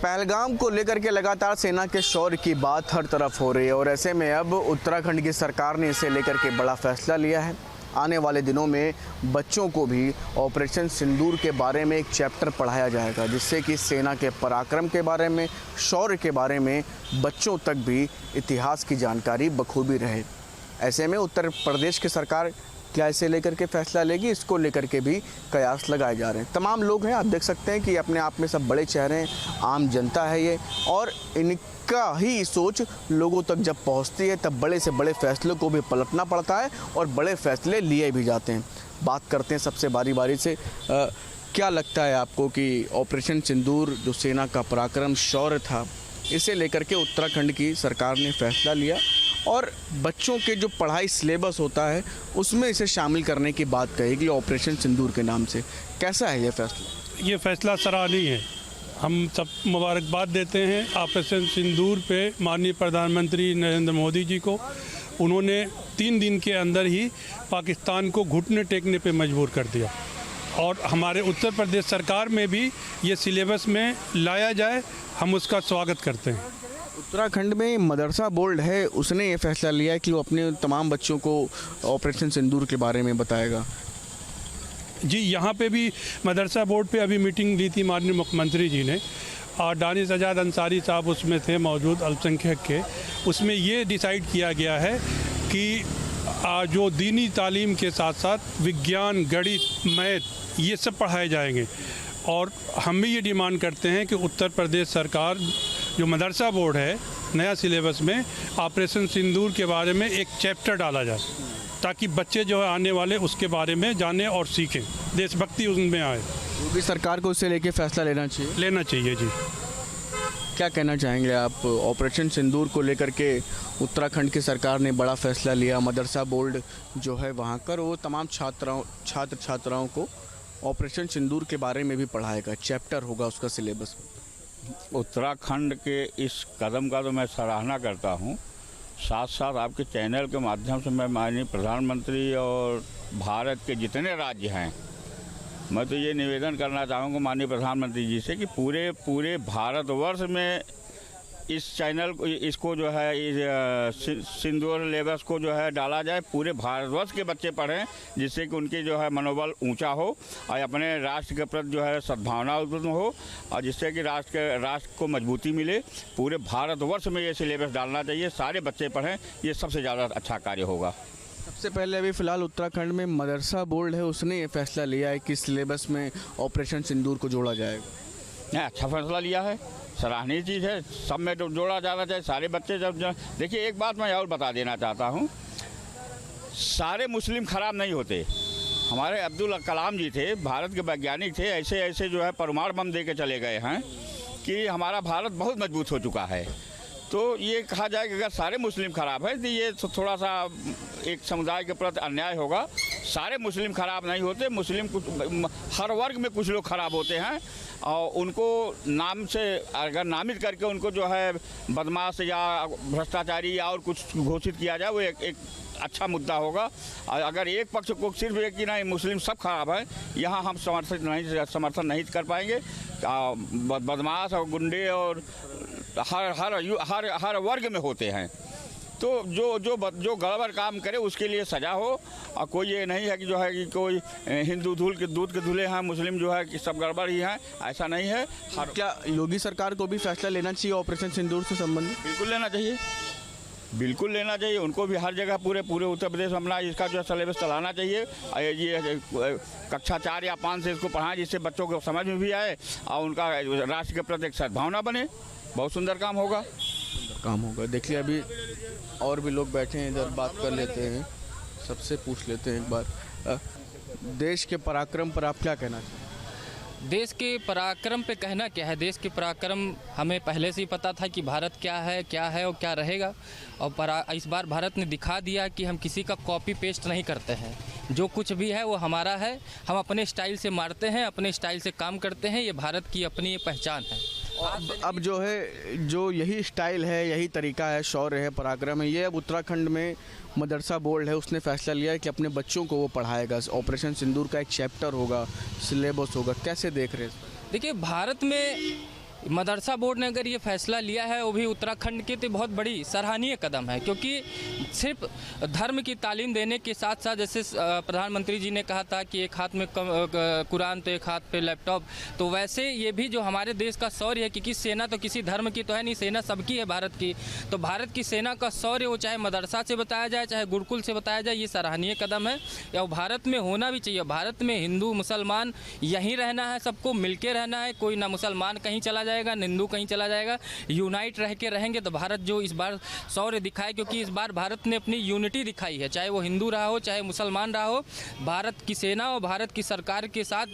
पहलगाम को लेकर के लगातार सेना के शौर्य की बात हर तरफ हो रही है और ऐसे में अब उत्तराखंड की सरकार ने इसे लेकर के बड़ा फैसला लिया है। आने वाले दिनों में बच्चों को भी ऑपरेशन सिंदूर के बारे में एक चैप्टर पढ़ाया जाएगा, जिससे कि सेना के पराक्रम के बारे में, शौर्य के बारे में बच्चों तक भी इतिहास की जानकारी बखूबी रहे। ऐसे में उत्तर प्रदेश की सरकार क्या इसे लेकर के फैसला लेगी, इसको लेकर के भी कयास लगाए जा रहे हैं। तमाम लोग हैं, आप देख सकते हैं कि अपने आप में सब बड़े चेहरे हैं, आम जनता है ये, और इनका ही सोच लोगों तक जब पहुंचती है तब बड़े से बड़े फैसलों को भी पलटना पड़ता है और बड़े फैसले लिए भी जाते हैं। बात करते हैं सबसे बारी बारी से, क्या लगता है आपको कि ऑपरेशन सिंदूर जो सेना का पराक्रम शौर्य था, इसे लेकर के उत्तराखंड की सरकार ने फैसला लिया और बच्चों के जो पढ़ाई सिलेबस होता है उसमें इसे शामिल करने की बात कहेगी ऑपरेशन सिंदूर के नाम से। कैसा है ये फैसला? ये फैसला सराहनीय है। हम सब मुबारकबाद देते हैं ऑपरेशन सिंदूर पे माननीय प्रधानमंत्री नरेंद्र मोदी जी को। उन्होंने 3 दिन के अंदर ही पाकिस्तान को घुटने टेकने पे मजबूर कर दिया और हमारे उत्तर प्रदेश सरकार में भी ये सिलेबस में लाया जाए, हम उसका स्वागत करते हैं। उत्तराखंड में मदरसा बोर्ड है, उसने ये फैसला लिया है कि वो अपने तमाम बच्चों को ऑपरेशन सिंदूर के बारे में बताएगा। जी, यहाँ पे भी मदरसा बोर्ड पे अभी मीटिंग ली थी माननीय मुख्यमंत्री जी ने, और दानिश आज़ाद अंसारी साहब उसमें थे मौजूद अल्पसंख्यक के। उसमें ये डिसाइड किया गया है कि जो दीनी तालीम के साथ साथ विज्ञान, गणित, मैथ ये सब पढ़ाए जाएंगे। और हम भी ये डिमांड करते हैं कि उत्तर प्रदेश सरकार जो मदरसा बोर्ड है, नया सिलेबस में ऑपरेशन सिंदूर के बारे में एक चैप्टर डाला जाए, ताकि बच्चे जो है आने वाले उसके बारे में जाने और सीखें, देशभक्ति उनमें आए। योगी सरकार को इसे लेके फैसला लेना चाहिए जी। क्या कहना चाहेंगे आप? ऑपरेशन सिंदूर को लेकर के उत्तराखंड की सरकार ने बड़ा फैसला लिया। मदरसा बोर्ड जो है वहाँ कर वो तमाम छात्र छात्राओं को ऑपरेशन सिंदूर के बारे में भी पढ़ाएगा, चैप्टर होगा उसका सिलेबस। उत्तराखंड के इस कदम का तो मैं सराहना करता हूँ। साथ साथ आपके चैनल के माध्यम से मैं माननीय प्रधानमंत्री और भारत के जितने राज्य हैं, मैं तो ये निवेदन करना चाहूँगा माननीय प्रधानमंत्री जी से कि पूरे भारतवर्ष में इस चैनल को, इसको जो है इस सिंदूर सिलेबस को जो है डाला जाए, पूरे भारतवर्ष के बच्चे पढ़ें, जिससे कि उनके जो है मनोबल ऊंचा हो और अपने राष्ट्र के प्रति जो है सद्भावना उत्पन्न हो, और जिससे कि राष्ट्र को मजबूती मिले। पूरे भारतवर्ष में ये सिलेबस डालना चाहिए, सारे बच्चे पढ़ें, ये सबसे ज़्यादा अच्छा कार्य होगा। सबसे पहले अभी फ़िलहाल उत्तराखंड में मदरसा बोर्ड है, उसने ये फैसला लिया है कि सिलेबस में ऑपरेशन सिंदूर को जोड़ा जाएगा। अच्छा फैसला लिया है, सराहनीय चीज़ है, सब में तो जोड़ा जाना चाहिए। सारे बच्चे जब देखिए, एक बात मैं और बता देना चाहता हूँ, सारे मुस्लिम खराब नहीं होते। हमारे अब्दुल कलाम जी थे, भारत के वैज्ञानिक थे, ऐसे जो है परमाणु बम दे के चले गए हैं कि हमारा भारत बहुत मजबूत हो चुका है। तो ये कहा जाए कि अगर सारे मुस्लिम खराब है तो ये थोड़ा सा एक समुदाय के प्रति अन्याय होगा। सारे मुस्लिम खराब नहीं होते, मुस्लिम हर वर्ग में कुछ लोग खराब होते हैं, और उनको नाम से अगर नामित करके उनको जो है बदमाश या भ्रष्टाचारी या और कुछ घोषित किया जाए, वो एक अच्छा मुद्दा होगा। अगर एक पक्ष को सिर्फ एक कि नहीं मुस्लिम सब खराब है, यहाँ हम समर्थन नहीं कर पाएंगे। बदमाश और गुंडे और हर वर्ग में होते हैं, तो जो गड़बड़ काम करे उसके लिए सजा हो। और कोई ये नहीं है कि जो है कि कोई हिंदू दूध के धुले हैं, मुस्लिम जो है कि सब गड़बड़ ही हैं, ऐसा नहीं है। क्या योगी सरकार को भी फैसला लेना चाहिए ऑपरेशन सिंदूर से संबंधित? बिल्कुल लेना चाहिए, बिल्कुल लेना चाहिए। उनको भी हर जगह पूरे उत्तर प्रदेश में अपना इसका जो सिलेबस चलाना चाहिए। ये कक्षा 4 या 5 से इसको पढ़ाएं, जिससे बच्चों को समझ में भी आए और उनका राष्ट्र के प्रति एक सद्भावना बने। बहुत सुंदर काम होगा। देखिए, अभी और भी लोग बैठे हैं इधर, बात कर लेते हैं, सबसे पूछ लेते हैं एक बार। देश के पराक्रम पर आप क्या कहना चाहेंगे? देश के पराक्रम पे कहना क्या है? देश के पराक्रम हमें पहले से ही पता था कि भारत क्या है और क्या रहेगा। और इस बार भारत ने दिखा दिया कि हम किसी का कॉपी पेस्ट नहीं करते हैं। जो कुछ भी है वो हमारा है, हम अपने स्टाइल से मारते हैं, अपने स्टाइल से काम करते हैं। ये भारत की अपनी ये पहचान है। अब जो है, जो यही स्टाइल है, यही तरीका है, शौर्य है, पराक्रम है, ये अब उत्तराखंड में मदरसा बोर्ड है, उसने फैसला लिया है कि अपने बच्चों को वो पढ़ाएगा। ऑपरेशन सिंदूर का एक चैप्टर होगा, सिलेबस होगा। कैसे देख रहे हैं? देखिए, भारत में मदरसा बोर्ड ने अगर ये फैसला लिया है वो भी उत्तराखंड के तो बहुत बड़ी सराहनीय कदम है, क्योंकि सिर्फ धर्म की तालीम देने के साथ साथ जैसे प्रधानमंत्री जी ने कहा था कि एक हाथ में कुरान तो एक हाथ पे लैपटॉप, तो वैसे ये भी जो हमारे देश का शौर्य है, क्योंकि सेना तो किसी धर्म की तो है नहीं, सेना सबकी है भारत की, तो भारत की सेना का शौर्य वो चाहे मदरसा से बताया जाए चाहे गुरुकुल से बताया जाए, ये सराहनीय कदम है और भारत में होना भी चाहिए। भारत में हिंदू मुसलमान यहीं रहना है, सबको मिलके रहना है, कोई ना मुसलमान कहीं चला जाएगा ना हिंदू कहीं चला जाएगा, यूनाइट रह के रहेंगे तो भारत जो इस बार शौर्य दिखाए, क्योंकि इस बार भारत ने अपनी यूनिटी दिखाई है, चाहे वो हिंदू रहा हो चाहे मुसलमान रहा हो, भारत की सेना और भारत की सरकार के साथ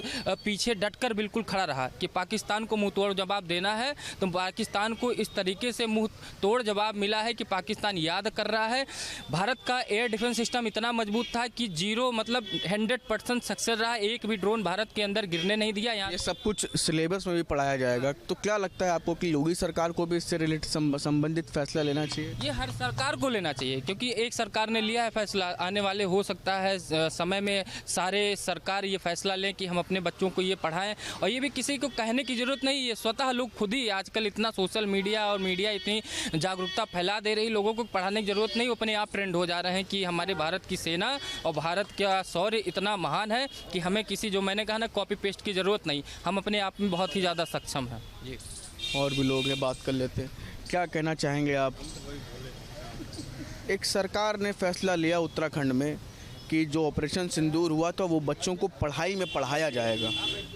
पीछे डटकर बिल्कुल खड़ा रहा कि पाकिस्तान को मुंह तोड़ जवाब देना है, तो पाकिस्तान को इस तरीके से मुंह तोड़ जवाब मिला है कि पाकिस्तान याद कर रहा है। भारत का एयर डिफेंस सिस्टम इतना मजबूत था कि 100% सक्सेस रहा, एक भी ड्रोन भारत के अंदर गिरने नहीं दिया। यहाँ ये सब कुछ सिलेबस में भी पढ़ाया जाएगा, तो क्या लगता है आपको कि योगी सरकार को भी इससे रिलेटेड संबंधित फैसला लेना चाहिए? ये हर सरकार को लेना चाहिए, क्योंकि एक सरकार ने लिया है फैसला, आने वाले हो सकता है समय में सारे सरकार ये फैसला लें कि हम अपने बच्चों को ये पढ़ाएं, और ये भी किसी को कहने की ज़रूरत नहीं, ये स्वतः लोग खुद ही आजकल इतना सोशल मीडिया और मीडिया इतनी जागरूकता फैला दे रही, लोगों को पढ़ाने की ज़रूरत नहीं, अपने आप ट्रेंड हो जा रहे हैं कि हमारे भारत की सेना और भारत का शौर्य इतना महान है कि हमें किसी, जो मैंने कहा ना, कॉपी पेस्ट की ज़रूरत नहीं, हम अपने आप में बहुत ही ज़्यादा सक्षम हैं। जी, और भी लोग हैं, बात कर लेते हैं। क्या कहना चाहेंगे आप? एक सरकार ने फैसला लिया उत्तराखंड में कि जो ऑपरेशन सिंदूर हुआ तो वो बच्चों को पढ़ाई में पढ़ाया जाएगा,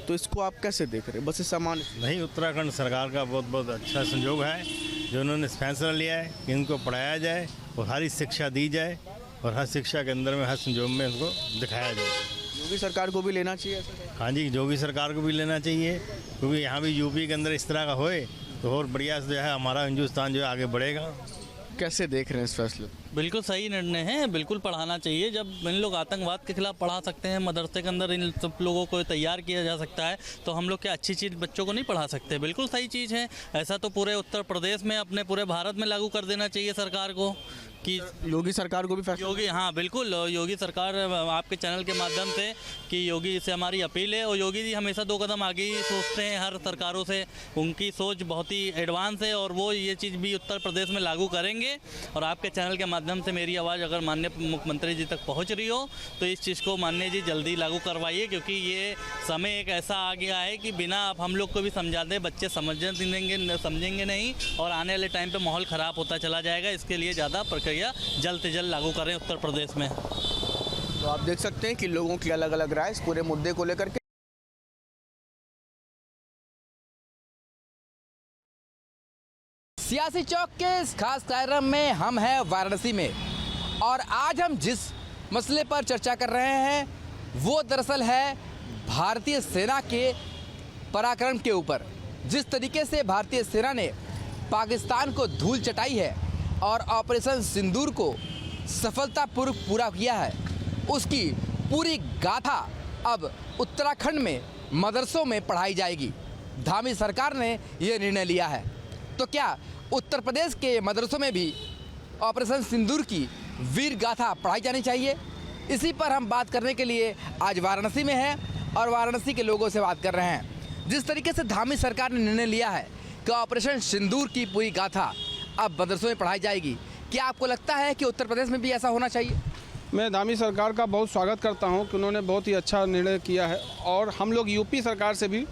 तो इसको आप कैसे देख रहे हैं? बस इस सामान नहीं, उत्तराखंड सरकार का बहुत बहुत अच्छा संयोग है जो उन्होंने फैसला लिया है कि इनको पढ़ाया जाए और हर शिक्षा दी जाए और हर शिक्षा के अंदर में हर संयोग में उनको दिखाया जाए। योगी सरकार को भी लेना चाहिए ऐसा? हाँ जी, योगी सरकार को भी लेना चाहिए, क्योंकि यहाँ भी यूपी के अंदर इस तरह का होए तो और बढ़िया जो है हमारा हिंदुस्तान जो है आगे बढ़ेगा। कैसे देख रहे हैं इस फैसले? बिल्कुल सही निर्णय है, बिल्कुल पढ़ाना चाहिए। जब इन लोग आतंकवाद के खिलाफ पढ़ा सकते हैं, मदरसे के अंदर इन सब लोगों को तैयार किया जा सकता है, तो हम लोग क्या अच्छी चीज़ बच्चों को नहीं पढ़ा सकते? बिल्कुल सही चीज़ है। ऐसा तो पूरे उत्तर प्रदेश में, अपने पूरे भारत में लागू कर देना चाहिए सरकार को कि योगी सरकार को भी फैसला? योगी, हाँ बिल्कुल, योगी सरकार आपके चैनल के माध्यम से कि योगी से हमारी अपील है, और योगी जी हमेशा 2 कदम आगे ही सोचते हैं हर सरकारों से, उनकी सोच बहुत ही एडवांस है और वो ये चीज़ भी उत्तर प्रदेश में लागू करेंगे। और आपके चैनल के माध्यम से मेरी आवाज़ अगर माननीय मुख्यमंत्री जी तक पहुंच रही हो तो इस चीज़ को माननीय जी जल्दी लागू करवाइए, क्योंकि ये समय एक ऐसा आ गया है कि बिना आप हम लोग को भी समझा दें बच्चे समझेंगे नहीं, और आने वाले टाइम पे माहौल ख़राब होता चला जाएगा। इसके लिए ज़्यादा प्रक्रिया जल्द से जल्द लागू करें उत्तर प्रदेश में। तो आप देख सकते हैं कि लोगों की अलग अलग राय इस पूरे मुद्दे को लेकर के। सियासी चौक के इस खास कार्यक्रम में हम हैं वाराणसी में, और आज हम जिस मसले पर चर्चा कर रहे हैं वो दरअसल है भारतीय सेना के पराक्रम के ऊपर। जिस तरीके से भारतीय सेना ने पाकिस्तान को धूल चटाई है और ऑपरेशन सिंदूर को सफलतापूर्वक पूरा किया है, उसकी पूरी गाथा अब उत्तराखंड में मदरसों में पढ़ाई जाएगी। धामी सरकार ने ये निर्णय लिया है, तो क्या उत्तर प्रदेश के मदरसों में भी ऑपरेशन सिंदूर की वीर गाथा पढ़ाई जानी चाहिए? इसी पर हम बात करने के लिए आज वाराणसी में हैं और वाराणसी के लोगों से बात कर रहे हैं। जिस तरीके से धामी सरकार ने निर्णय लिया है कि ऑपरेशन सिंदूर की पूरी गाथा अब मदरसों में पढ़ाई जाएगी, क्या आपको लगता है कि उत्तर प्रदेश में भी ऐसा होना चाहिए? मैं धामी सरकार का बहुत स्वागत करता हूं कि उन्होंने बहुत ही अच्छा निर्णय किया है, और हम लोग यूपी सरकार से भी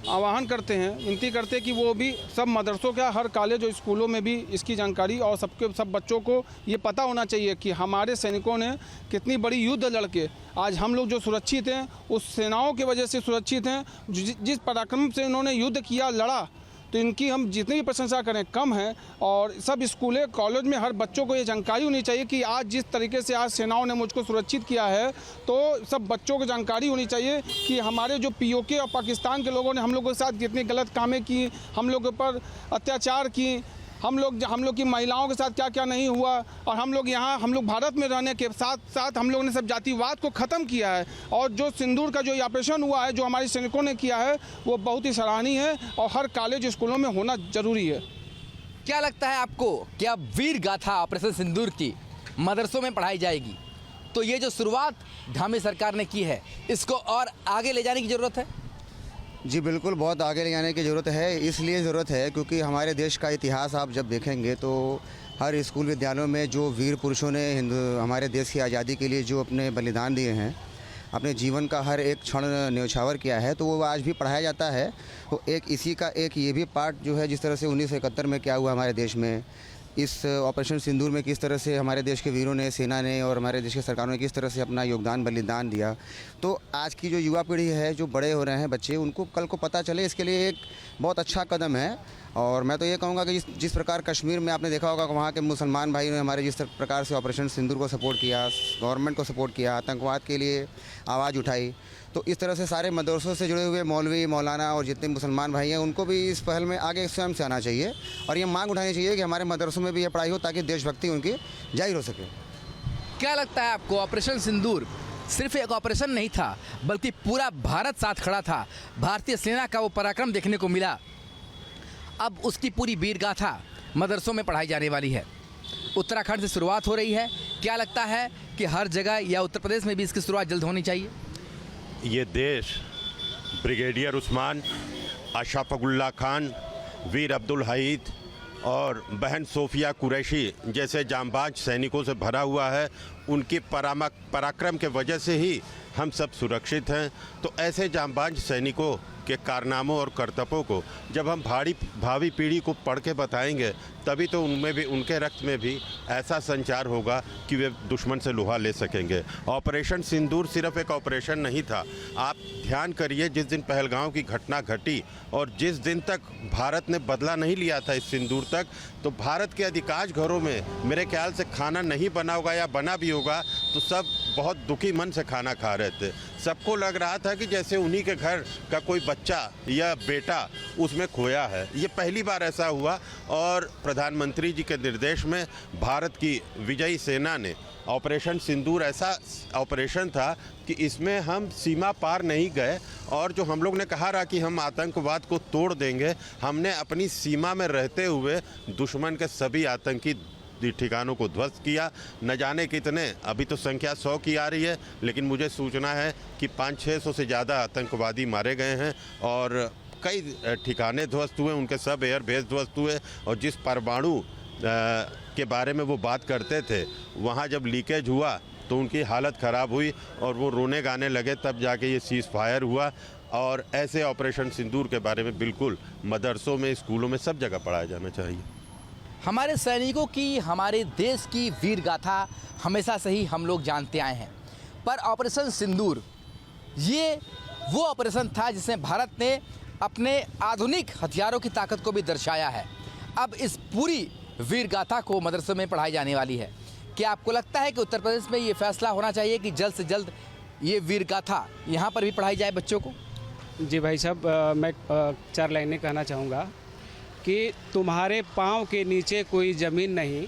आह्वान करते हैं, विनती करते हैं कि वो भी सब मदरसों का, हर कॉलेज और स्कूलों में भी इसकी जानकारी और सब बच्चों को ये पता होना चाहिए कि हमारे सैनिकों ने कितनी बड़ी युद्ध लड़के आज हम लोग जो सुरक्षित हैं, उस सेनाओं की वजह से सुरक्षित हैं। जिस पराक्रम से इन्होंने युद्ध किया, लड़ा, तो इनकी हम जितनी भी प्रशंसा करें कम है। और सब स्कूलें कॉलेज में हर बच्चों को ये जानकारी होनी चाहिए कि आज जिस तरीके से आज सेनाओं ने मुझको सुरक्षित किया है, तो सब बच्चों को जानकारी होनी चाहिए कि हमारे जो पीओके और पाकिस्तान के लोगों ने हम लोगों के साथ कितनी गलत कामें की, हम लोगों पर अत्याचार की, हम लोग की महिलाओं के साथ क्या क्या नहीं हुआ, और हम लोग भारत में रहने के साथ साथ हम लोगों ने सब जातिवाद को ख़त्म किया है। और जो सिंदूर का जो ऑपरेशन हुआ है, जो हमारे सैनिकों ने किया है, वो बहुत ही सराहनीय है और हर कॉलेज स्कूलों में होना जरूरी है। क्या लगता है आपको कि अब वीर गाथा ऑपरेशन सिंदूर की मदरसों में पढ़ाई जाएगी, तो ये जो शुरुआत धामी सरकार ने की है, इसको और आगे ले जाने की ज़रूरत है? जी बिल्कुल, बहुत आगे ले जाने की ज़रूरत है। इसलिए ज़रूरत है क्योंकि हमारे देश का इतिहास आप जब देखेंगे तो हर स्कूल विद्यालयों में जो वीर पुरुषों ने हमारे देश की आज़ादी के लिए जो अपने बलिदान दिए हैं, अपने जीवन का हर एक क्षण न्यौछावर किया है, तो वो आज भी पढ़ाया जाता है। तो एक इसी का एक ये भी पार्ट जो है, जिस तरह से 1971 में क्या हुआ हमारे देश में, इस ऑपरेशन सिंदूर में किस तरह से हमारे देश के वीरों ने, सेना ने और हमारे देश के सरकारों ने किस तरह से अपना योगदान बलिदान दिया। तो आज की जो युवा पीढ़ी है, जो बड़े हो रहे हैं बच्चे, उनको कल को पता चले, इसके लिए एक बहुत अच्छा कदम है। और मैं तो ये कहूँगा कि जिस प्रकार कश्मीर में आपने देखा होगा वहाँ के मुसलमान भाइयों ने हमारे जिस प्रकार से ऑपरेशन सिंदूर को सपोर्ट किया, गवर्नमेंट को सपोर्ट किया, आतंकवाद के लिए आवाज़ उठाई, तो इस तरह से सारे मदरसों से जुड़े हुए मौलवी, मौलाना और जितने मुसलमान भाई हैं उनको भी इस पहल में आगे स्वयं से आना चाहिए और ये मांग उठानी चाहिए कि हमारे मदरसों में भी ये पढ़ाई हो ताकि देशभक्ति उनकी जाहिर हो सके। क्या लगता है आपको, ऑपरेशन सिंदूर सिर्फ एक ऑपरेशन नहीं था बल्कि पूरा भारत साथ खड़ा था, भारतीय सेना का वो पराक्रम देखने को मिला, अब उसकी पूरी वीर गाथा मदरसों में पढ़ाई जाने वाली है। उत्तराखंड से शुरुआत हो रही है, क्या लगता है कि हर जगह या उत्तर प्रदेश में भी इसकी शुरुआत जल्द होनी चाहिए? ये देश ब्रिगेडियर उस्मान, अशफाकुल्लाह खान, वीर अब्दुल हईद और बहन सोफिया कुरैशी जैसे जांबाज सैनिकों से भरा हुआ है। उनकी पराक्रम के वजह से ही हम सब सुरक्षित हैं। तो ऐसे जांबाज सैनिकों के कारनामों और कर्तव्यों को जब हम भावी पीढ़ी को पढ़ के बताएंगे, तभी तो उनमें भी, उनके रक्त में भी ऐसा संचार होगा कि वे दुश्मन से लोहा ले सकेंगे। ऑपरेशन सिंदूर सिर्फ एक ऑपरेशन नहीं था। आप ध्यान करिए, जिस दिन पहलगांव की घटना घटी और जिस दिन तक भारत ने बदला नहीं लिया था इस सिंदूर तक, तो भारत के अधिकांश घरों में मेरे ख्याल से खाना नहीं बना होगा, या बना भी होगा तो सब बहुत दुखी मन से खाना खा रहे थे। सबको लग रहा था कि जैसे उन्हीं के घर का कोई बच्चा या बेटा उसमें खोया है। ये पहली बार ऐसा हुआ और प्रधानमंत्री जी के निर्देश में भारत की विजयी सेना ने ऑपरेशन सिंदूर ऐसा ऑपरेशन था कि इसमें हम सीमा पार नहीं गए और जो हम लोग ने कहा रहा कि हम आतंकवाद को तोड़ देंगे, हमने अपनी सीमा में रहते हुए दुश्मन के सभी आतंकी ठिकानों को ध्वस्त किया। न जाने कितने, अभी तो संख्या 100 की आ रही है, लेकिन मुझे सूचना है कि 500-600 से ज़्यादा आतंकवादी मारे गए हैं और कई ठिकाने ध्वस्त हुए, उनके सब एयर बेस ध्वस्त हुए। और जिस परमाणु के बारे में वो बात करते थे, वहाँ जब लीकेज हुआ तो उनकी हालत ख़राब हुई और वो रोने गाने लगे, तब जाके ये सीज़ फायर हुआ। और ऐसे ऑपरेशन सिंदूर के बारे में बिल्कुल मदरसों में, स्कूलों में, सब जगह पढ़ाया जाना चाहिए। हमारे सैनिकों की, हमारे देश की वीर गाथा हमेशा से ही हम लोग जानते आए हैं, पर ऑपरेशन सिंदूर ये वो ऑपरेशन था जिसमें भारत ने अपने आधुनिक हथियारों की ताकत को भी दर्शाया है। अब इस पूरी वीर गाथा को मदरसों में पढ़ाई जाने वाली है। क्या आपको लगता है कि उत्तर प्रदेश में ये फैसला होना चाहिए कि जल्द से जल्द ये वीर गाथा यहाँ पर भी पढ़ाई जाए बच्चों को? जी भाई साहब, मैं 4 लाइनें कहना चाहूँगा कि तुम्हारे पाँव के नीचे कोई ज़मीन नहीं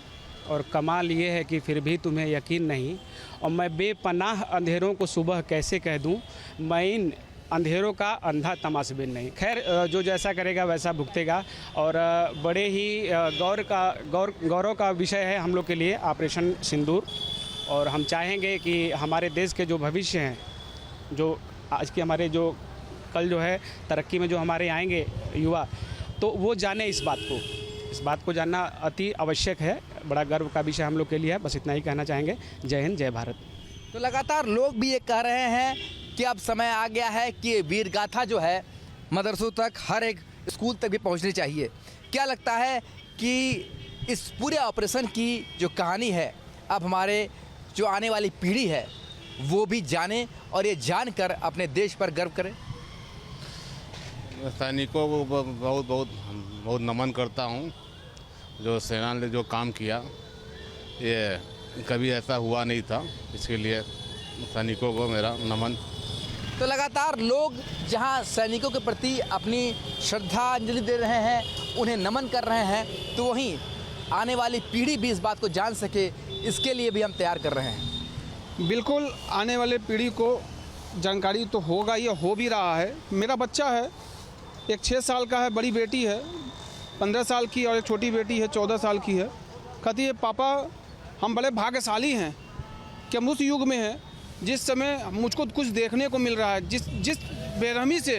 और कमाल ये है कि फिर भी तुम्हें यकीन नहीं, और मैं बेपनाह अंधेरों को सुबह कैसे कह दूं, मैं इन अंधेरों का अंधा तमाशबीन नहीं। खैर, जो जैसा करेगा वैसा भुगतेगा। और बड़े ही गौरव का विषय है हम लोग के लिए ऑपरेशन सिंदूर। और हम चाहेंगे कि हमारे देश के जो भविष्य हैं, जो आज के हमारे जो कल जो है तरक्की में जो हमारे आएंगे युवा, तो वो जाने इस बात को जानना अति आवश्यक है। बड़ा गर्व का विषय हम लोग के लिए है। बस इतना ही कहना चाहेंगे। जय हिंद, जय भारत। तो लगातार लोग भी ये कह रहे हैं कि अब समय आ गया है कि वीर गाथा जो है मदरसों तक, हर एक स्कूल तक भी पहुंचनी चाहिए। क्या लगता है कि इस पूरे ऑपरेशन की जो कहानी है, अब हमारे जो आने वाली पीढ़ी है वो भी जाने और ये जानकर अपने देश पर गर्व करे? सैनिकों को बहुत नमन करता हूँ। जो सेना ने जो काम किया, ये कभी ऐसा हुआ नहीं था, इसके लिए सैनिकों को मेरा नमन। तो लगातार लोग जहां सैनिकों के प्रति अपनी श्रद्धांजलि दे रहे हैं, उन्हें नमन कर रहे हैं, तो वहीं आने वाली पीढ़ी भी इस बात को जान सके, इसके लिए भी हम तैयार कर रहे हैं। बिल्कुल, आने वाले पीढ़ी को जानकारी तो होगा, ये हो भी रहा है। मेरा बच्चा है, एक 6 साल का है, बड़ी बेटी है 15 साल की और एक छोटी बेटी है 14 साल की है। कहती है पापा हम बड़े भाग्यशाली हैं कि हम उस युग में हैं जिस समय मुझको कुछ देखने को मिल रहा है। जिस बेरहमी से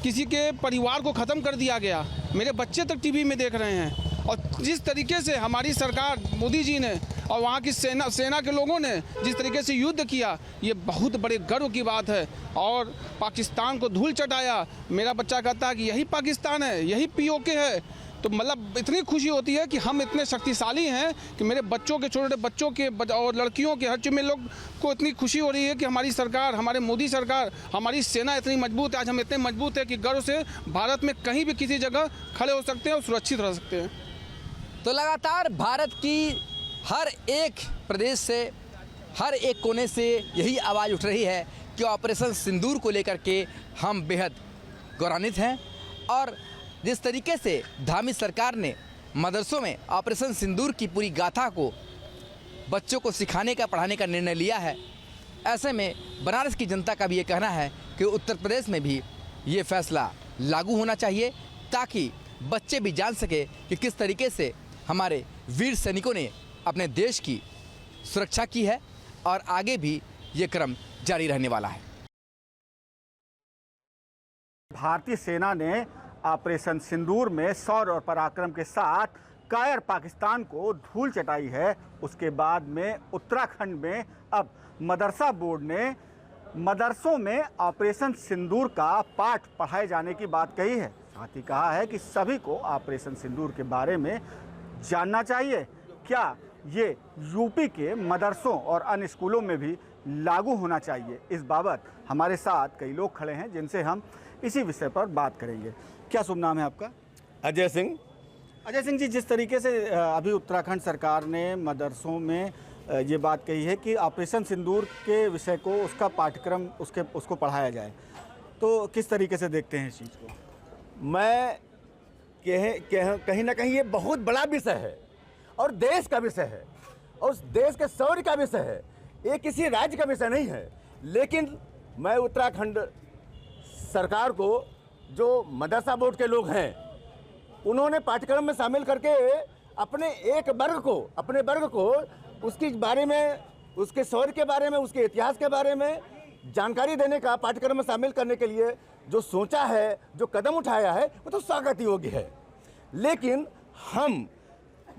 किसी के परिवार को ख़त्म कर दिया गया। मेरे बच्चे तक टीवी में देख रहे हैं। और जिस तरीके से हमारी सरकार मोदी जी ने और वहाँ की सेना के लोगों ने जिस तरीके से युद्ध किया, ये बहुत बड़े गर्व की बात है। और पाकिस्तान को धूल चटाया। मेरा बच्चा कहता है कि यही पाकिस्तान है, यही पीओके है। तो मतलब इतनी खुशी होती है कि हम इतने शक्तिशाली हैं कि मेरे बच्चों के, छोटे बच्चों के और लड़कियों के, हर चीज़ में लोग को इतनी खुशी हो रही है कि हमारी सरकार, हमारे मोदी सरकार, हमारी सेना इतनी मजबूत है। आज हम इतने मजबूत है कि गर्व से भारत में कहीं भी किसी जगह खड़े हो सकते हैं और सुरक्षित रह सकते हैं। तो लगातार भारत की हर एक प्रदेश से, हर एक कोने से यही आवाज़ उठ रही है कि ऑपरेशन सिंदूर को लेकर के हम बेहद गौरवान्वित हैं। और जिस तरीके से धामी सरकार ने मदरसों में ऑपरेशन सिंदूर की पूरी गाथा को बच्चों को सिखाने का, पढ़ाने का निर्णय लिया है, ऐसे में बनारस की जनता का भी ये कहना है कि उत्तर प्रदेश में भी ये फैसला लागू होना चाहिए, ताकि बच्चे भी जान सके कि किस तरीके से हमारे वीर सैनिकों ने अपने देश की सुरक्षा की है और आगे भी ये क्रम जारी रहने वाला है। भारतीय सेना ने ऑपरेशन सिंदूर में शौर्य और पराक्रम के साथ कायर पाकिस्तान को धूल चटाई है। उसके बाद में उत्तराखंड में अब मदरसा बोर्ड ने मदरसों में ऑपरेशन सिंदूर का पाठ पढ़ाए जाने की बात कही है। साथ ही कहा है कि सभी को ऑपरेशन सिंदूर के बारे में जानना चाहिए। क्या ये यूपी के मदरसों और अन्य स्कूलों में भी लागू होना चाहिए? इस बाबत हमारे साथ कई लोग खड़े हैं जिनसे हम इसी विषय पर बात करेंगे। क्या शुभ नाम है आपका? अजय सिंह। अजय सिंह जी, जिस तरीके से अभी उत्तराखंड सरकार ने मदरसों में ये बात कही है कि ऑपरेशन सिंदूर के विषय को, उसका पाठ्यक्रम उसको पढ़ाया जाए, तो किस तरीके से देखते हैं इस चीज़ को? मैं कहीं ना कहीं ये बहुत बड़ा विषय है और देश का विषय है और उस देश के शौर्य का विषय है। ये किसी राज्य का विषय नहीं है। लेकिन मैं उत्तराखंड सरकार को, जो मदरसा बोर्ड के लोग हैं, उन्होंने पाठ्यक्रम में शामिल करके अपने वर्ग को उसके बारे में, उसके शौर्य के बारे में, उसके इतिहास के बारे में जानकारी देने का पाठ्यक्रम में शामिल करने के लिए जो सोचा है, जो कदम उठाया है, वो तो स्वागत योग्य है। लेकिन हम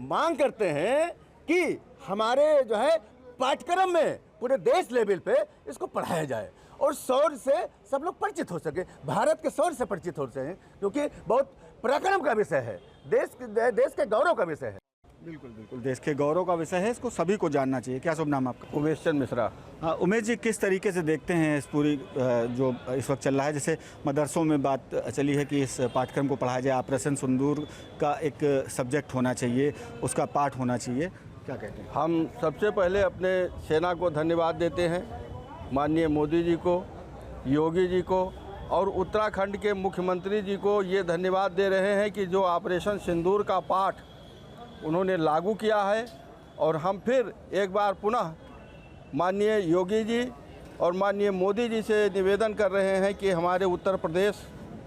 मांग करते हैं कि हमारे जो है पाठ्यक्रम में पूरे देश लेवल पे इसको पढ़ाया जाए और शौर्य से सब लोग परिचित हो सके, भारत के शौर्य से परिचित हो सके, क्योंकि बहुत पराक्रम का विषय है, देश के गौरव का विषय है। बिल्कुल बिल्कुल, देश के गौरव का विषय है, इसको सभी को जानना चाहिए। क्या शुभ नाम आपका? उमेश चंद मिश्रा। हाँ उमेश जी, किस तरीके से देखते हैं इस पूरी जो इस वक्त चल रहा है, जैसे मदरसों में बात चली है कि इस पाठ्यक्रम को पढ़ाया जाए, ऑपरेशन सिंदूर का एक सब्जेक्ट होना चाहिए, उसका पाठ होना चाहिए, क्या कहते हैं? हम सबसे पहले अपने सेना को धन्यवाद देते हैं, माननीय मोदी जी को, योगी जी को और उत्तराखंड के मुख्यमंत्री जी को ये धन्यवाद दे रहे हैं कि जो ऑपरेशन सिंदूर का पाठ उन्होंने लागू किया है। और हम फिर एक बार पुनः माननीय योगी जी और माननीय मोदी जी से निवेदन कर रहे हैं कि हमारे उत्तर प्रदेश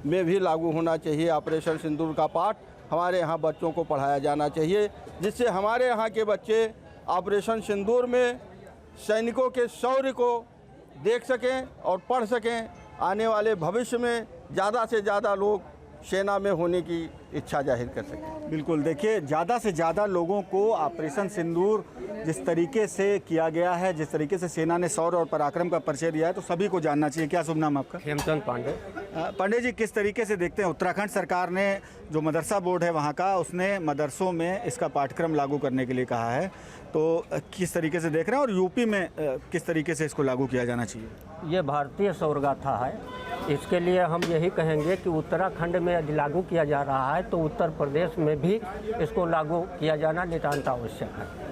में भी लागू होना चाहिए ऑपरेशन सिंदूर का पाठ, हमारे यहाँ बच्चों को पढ़ाया जाना चाहिए, जिससे हमारे यहाँ के बच्चे ऑपरेशन सिंदूर में सैनिकों के शौर्य को देख सकें और पढ़ सकें। आने वाले भविष्य में ज़्यादा से ज़्यादा लोग सेना में होने की इच्छा जाहिर कर सकें। बिल्कुल, देखिए ज़्यादा से ज़्यादा लोगों को ऑपरेशन सिंदूर जिस तरीके से किया गया है, जिस तरीके से सेना ने शौर्य और पराक्रम का परिचय दिया है, तो सभी को जानना चाहिए। क्या शुभ नाम आपका? हेमचंद पांडे। पांडे जी, किस तरीके से देखते हैं उत्तराखंड सरकार ने, जो मदरसा बोर्ड है वहाँ का, उसने मदरसों में इसका पाठ्यक्रम लागू करने के लिए कहा है, तो किस तरीके से देख रहे हैं और यूपी में किस तरीके से इसको लागू किया जाना चाहिए? ये भारतीय शौर्यगाथा है, इसके लिए हम यही कहेंगे कि उत्तराखंड में यदि लागू किया जा रहा है तो उत्तर प्रदेश में भी इसको लागू किया जाना नितांत आवश्यक है।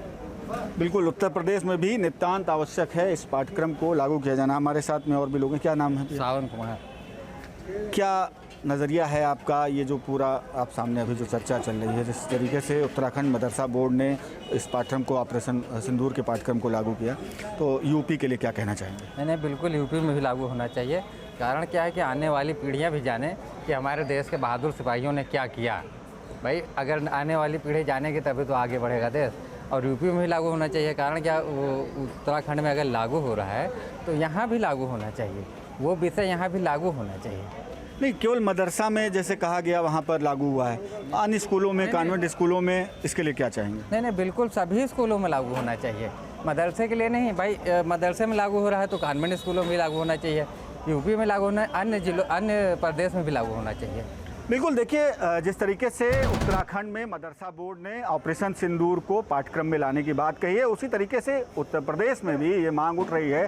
बिल्कुल, उत्तर प्रदेश में भी नितांत आवश्यक है इस पाठ्यक्रम को लागू किया जाना। हमारे साथ में और भी लोग हैं। क्या नाम है? सावन कुमार। क्या नज़रिया है आपका, ये जो पूरा आप सामने अभी जो चर्चा चल रही है, जिस तरीके से उत्तराखंड मदरसा बोर्ड ने इस पाठ्यक्रम को, ऑपरेशन सिंदूर के पाठ्यक्रम को लागू किया, तो यूपी के लिए क्या कहना चाहेंगे? नहीं, बिल्कुल यूपी में भी लागू होना चाहिए। कारण क्या है कि आने वाली पीढ़ियां भी जाने कि हमारे देश के बहादुर सिपाहियों ने क्या किया। भाई अगर आने वाली पीढ़ी जानेगी तभी तो आगे बढ़ेगा देश। और यूपी में भी लागू होना चाहिए। कारण क्या, उत्तराखंड में अगर लागू हो रहा है तो यहाँ भी लागू होना चाहिए, वो विषय यहाँ भी लागू होना चाहिए। नहीं, केवल मदरसा में जैसे कहा गया वहाँ पर लागू हुआ है, अन्य स्कूलों में, कॉन्वेंट स्कूलों में इसके लिए क्या चाहेंगे? नहीं नहीं, बिल्कुल सभी स्कूलों में लागू होना चाहिए, मदरसे के लिए नहीं भाई। मदरसे में लागू हो रहा है तो कॉन्वेंट स्कूलों में लागू होना चाहिए, यूपी में लागू होना, अन्य प्रदेश में भी लागू होना चाहिए। बिल्कुल, देखिए जिस तरीके से उत्तराखंड में मदरसा बोर्ड ने ऑपरेशन सिंदूर को पाठ्यक्रम में लाने की बात कही है, उसी तरीके से उत्तर प्रदेश में भी ये मांग उठ रही है